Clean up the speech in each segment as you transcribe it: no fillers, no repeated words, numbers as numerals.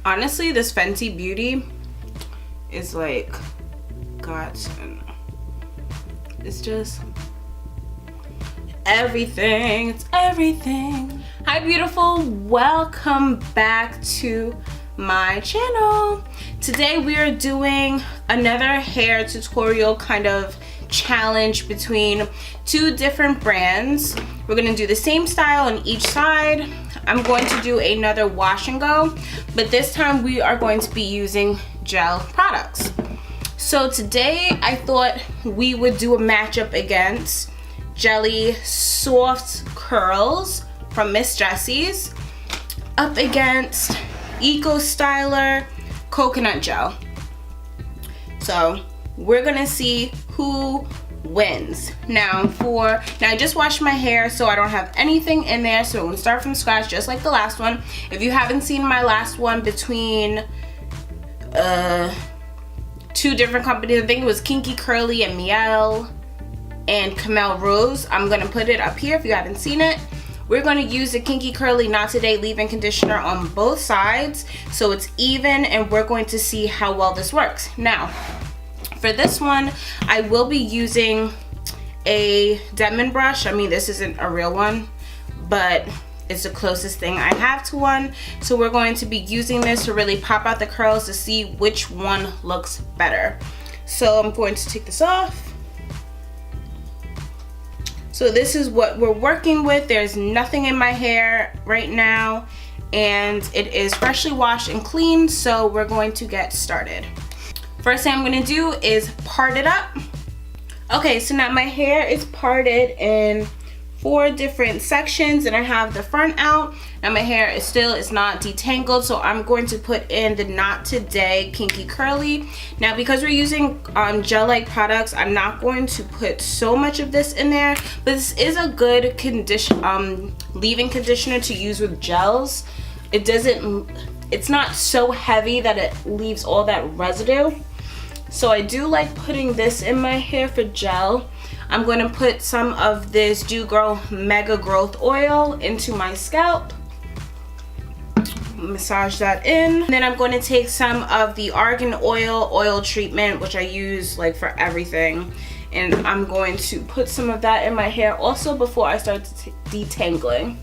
Honestly, this Fenty Beauty is like godsend. It's just everything. It's everything. Hi beautiful, welcome back to my channel. Today we are doing another hair tutorial kind of challenge between two different brands. We're going to do the same style on each side. I'm going to do another wash and go, but this time we are going to be using gel products. So today I thought we would do a matchup against Jelly Soft Curls from Miss Jessie's up against Eco Styler Coconut Gel. So we're gonna see who wins. Now I just washed my hair, so I don't have anything in there, so I'm gonna start from scratch just like the last one. If you haven't seen my last one between two different companies, I think it was Kinky Curly and Miel and Camel Rose, I'm gonna put it up here if you haven't seen it. We're gonna use the Kinky Curly Not Today leave-in conditioner on both sides so it's even, and we're going to see how well this works. Now, for this one, I will be using a Denman brush. I mean, this isn't a real one, but it's the closest thing I have to one. So we're going to be using this to really pop out the curls to see which one looks better. So I'm going to take this off. So this is what we're working with. There's nothing in my hair right now, and it is freshly washed and clean, so we're going to get started. First thing I'm gonna do is part it up. Okay, so now my hair is parted in 4 different sections, and I have the front out. Now my hair is not detangled, so I'm going to put in the Not Today Kinky Curly. Now because we're using gel-like products, I'm not going to put so much of this in there, but this is a good leave-in conditioner to use with gels. It's not so heavy that it leaves all that residue. So I do like putting this in my hair for gel. I'm going to put some of this Dew Girl Mega Growth Oil into my scalp. Massage that in. And then I'm going to take some of the Argan Oil treatment, which I use like for everything. And I'm going to put some of that in my hair also before I start detangling.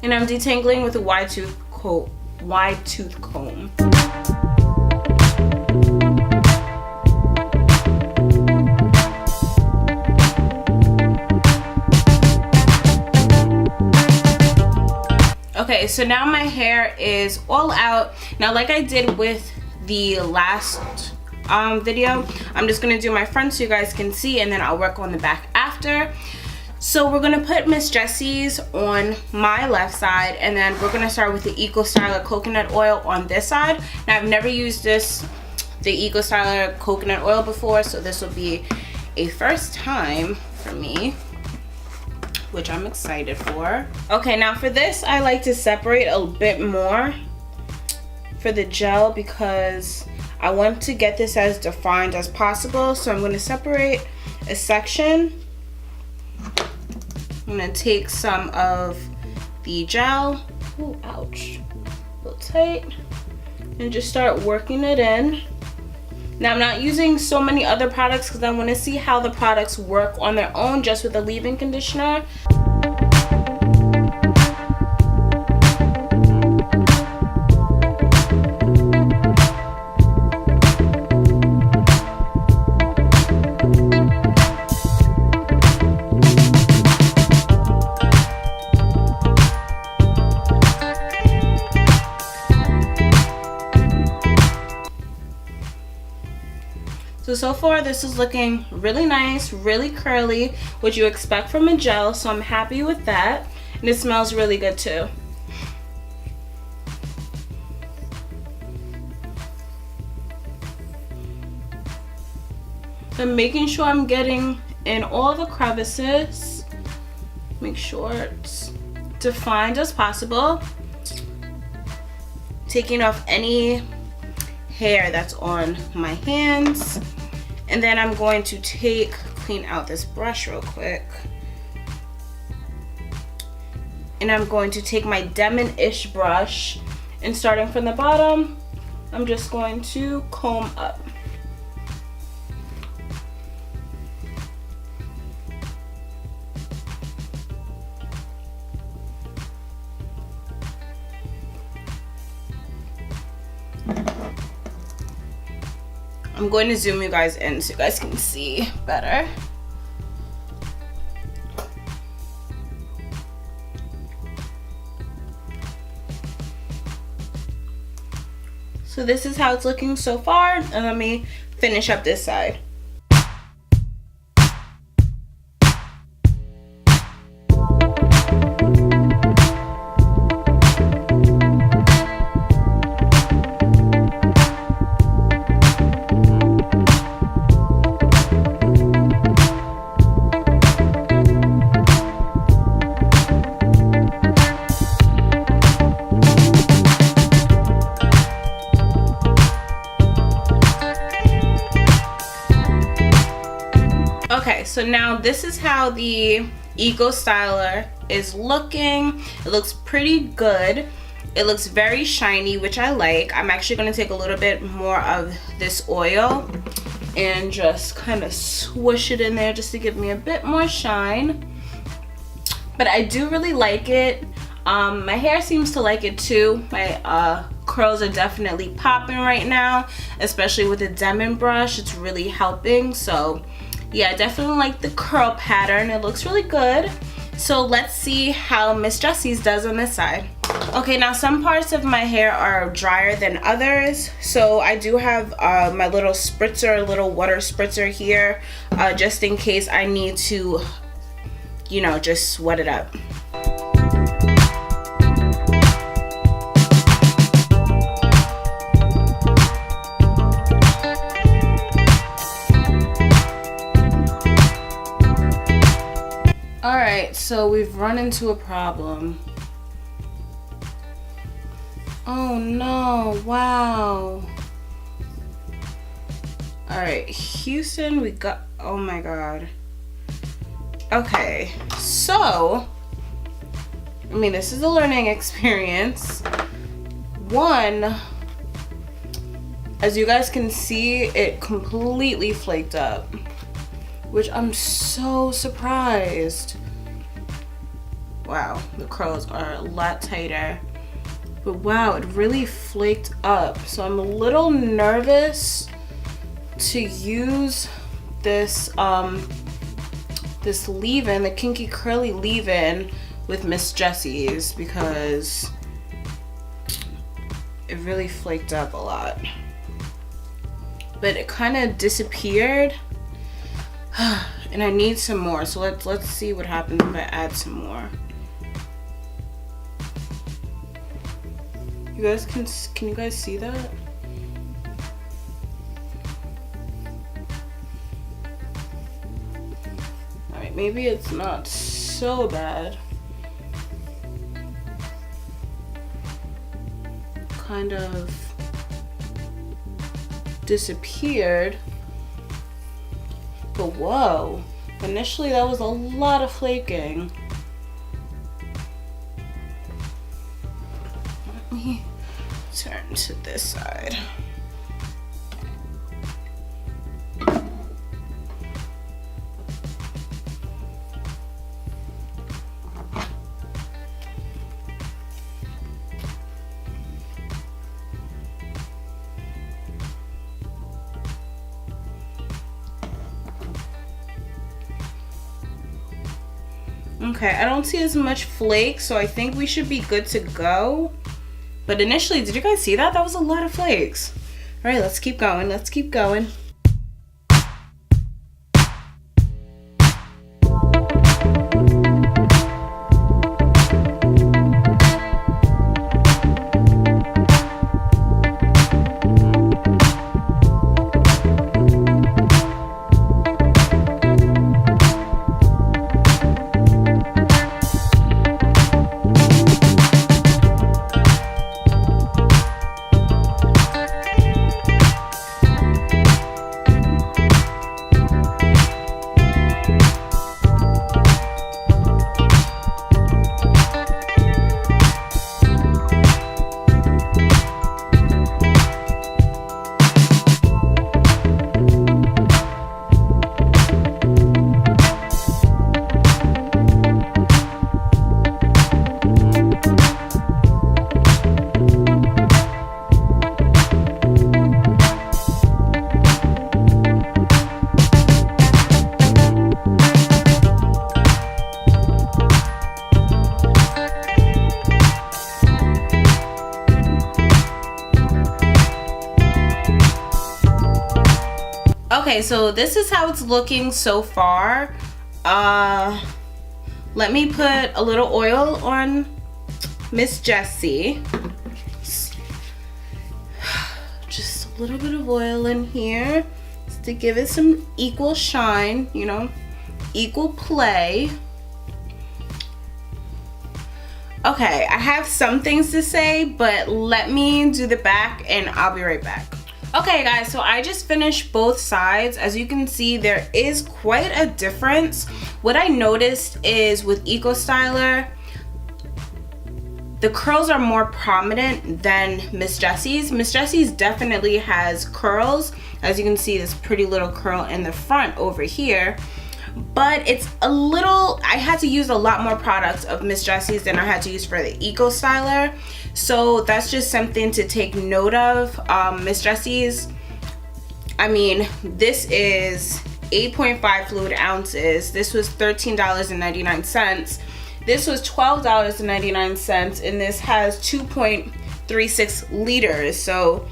And I'm detangling with a wide tooth comb. Okay, so now my hair is all out. Now, like I did with the last video, I'm just gonna do my front so you guys can see, and then I'll work on the back after. So we're gonna put Miss Jessie's on my left side, and then we're gonna start with the Eco Styler Coconut Oil on this side. Now I've never used the Eco Styler Coconut Oil before, so this will be a first time for me, which I'm excited for. Okay, now for this, I like to separate a bit more for the gel because I want to get this as defined as possible. So I'm gonna separate a section. I'm gonna take some of the gel, ooh, ouch, a little tight, and just start working it in. Now I'm not using so many other products because I want to see how the products work on their own just with a leave-in conditioner. So far this is looking really nice, really curly, what you expect from a gel, so I'm happy with that. And it smells really good too. So I'm making sure I'm getting in all the crevices. Make sure it's defined as possible. Taking off any hair that's on my hands. And then I'm going to clean out this brush real quick. And I'm going to take my Demon-ish brush, and starting from the bottom, I'm just going to comb up. I'm going to zoom you guys in so you guys can see better. So this is how it's looking so far, and let me finish up this side. Okay, so now this is how the Eco Styler is looking. It looks pretty good. It looks very shiny, which I like. I'm actually going to take a little bit more of this oil and just kind of swoosh it in there just to give me a bit more shine. But I do really like it. My hair seems to like it too. My curls are definitely popping right now, especially with the Demon brush. It's really helping. So yeah, I definitely like the curl pattern. It looks really good. So let's see how Miss Jessie's does on this side. Okay, now some parts of my hair are drier than others. So I do have my little spritzer, little water spritzer here, just in case I need to, you know, just sweat it up. Alright, so we've run into a problem. Oh no, wow. Alright, Houston, we got, oh my god. Okay, so, I mean, this is a learning experience. One, as you guys can see, it completely flaked up, which I'm so surprised. Wow, the curls are a lot tighter. But wow, it really flaked up. So I'm a little nervous to use this this leave-in, the Kinky Curly leave-in with Miss Jessie's, because it really flaked up a lot. But it kind of disappeared. And I need some more, so let's see what happens if I add some more. You guys can you guys see that? Alright, maybe it's not so bad. Kind of disappeared. But whoa, initially that was a lot of flaking. Let me turn to this side. Okay, I don't see as much flake, so I think we should be good to go. But initially, did you guys see that? That was a lot of flakes. All right, let's keep going. Let's keep going. Okay, so this is how it's looking so far. Let me put a little oil on Miss Jessie. Just a little bit of oil in here just to give it some equal shine, you know, equal play. Okay, I have some things to say, but let me do the back and I'll be right back. Okay guys, so I just finished both sides. As you can see, there is quite a difference. What I noticed is with Eco Styler, the curls are more prominent than Miss Jessie's. Miss Jessie's definitely has curls. As you can see, this pretty little curl in the front over here. But it's a little, I had to use a lot more products of Miss Jessie's than I had to use for the Eco Styler. So that's just something to take note of. Miss Jessie's, I mean, this is 8.5 fluid ounces. This was $13.99. This was $12.99, and this has 2.36 liters. So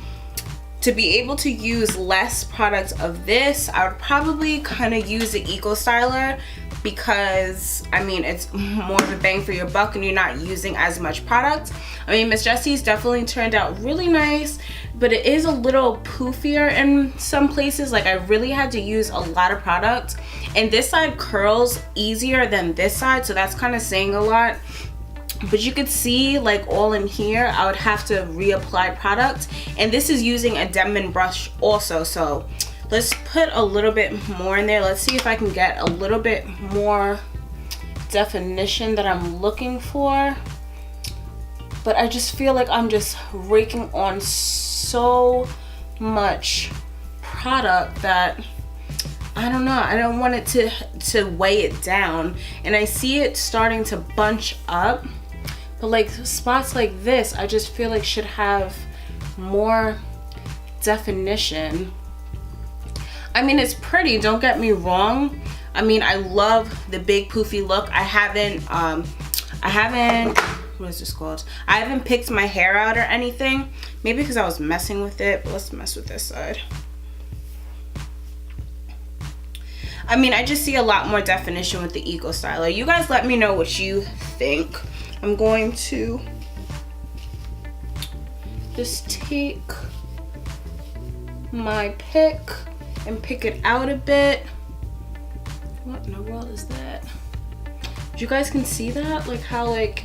to be able to use less products of this, I would probably kind of use the Eco Styler, because I mean, it's more of a bang for your buck and you're not using as much product. I mean, Miss Jessie's definitely turned out really nice, but it is a little poofier in some places. Like, I really had to use a lot of product, and this side curls easier than this side, so that's kind of saying a lot. But you could see, like, all in here, I would have to reapply product, and this is using a Denman brush also. So let's put a little bit more in there. Let's see if I can get a little bit more definition that I'm looking for. But I just feel like I'm just raking on so much product that I don't know, I don't want it to weigh it down. And I see it starting to bunch up, but like spots like this, I just feel like should have more definition. I mean, it's pretty, don't get me wrong. I mean, I love the big poofy look. I haven't, what is this called? I haven't picked my hair out or anything. Maybe because I was messing with it, but let's mess with this side. I mean, I just see a lot more definition with the Eco Styler. You guys let me know what you think. I'm going to just take my pick and pick it out a bit. What in the world is that? You guys can see that? Like how, like,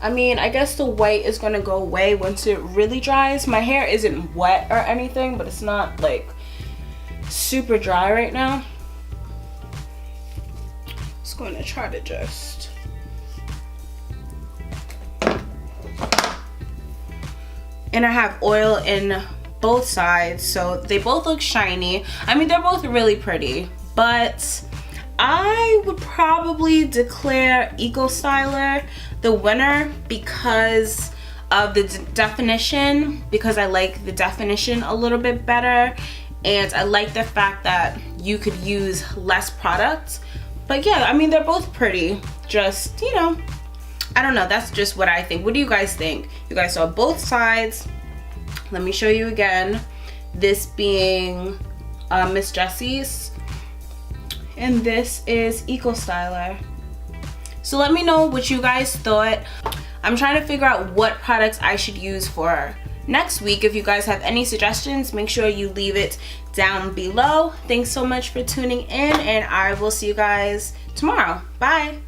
I mean, I guess the white is gonna go away once it really dries. My hair isn't wet or anything, but it's not like super dry right now. Just going to try to just and I have oil in both sides, so they both look shiny. I mean, they're both really pretty, but I would probably declare Eco Styler the winner because of the definition, because I like the definition a little bit better, and I like the fact that you could use less product. But yeah, I mean, they're both pretty, just, you know, I don't know, that's just what I think. What do you guys think? You guys saw both sides. Let me show you again. This being Miss Jessie's, and this is Eco Styler. So let me know what you guys thought. I'm trying to figure out what products I should use for next week. If you guys have any suggestions, make sure you leave it down below. Thanks so much for tuning in, and I will see you guys tomorrow. Bye.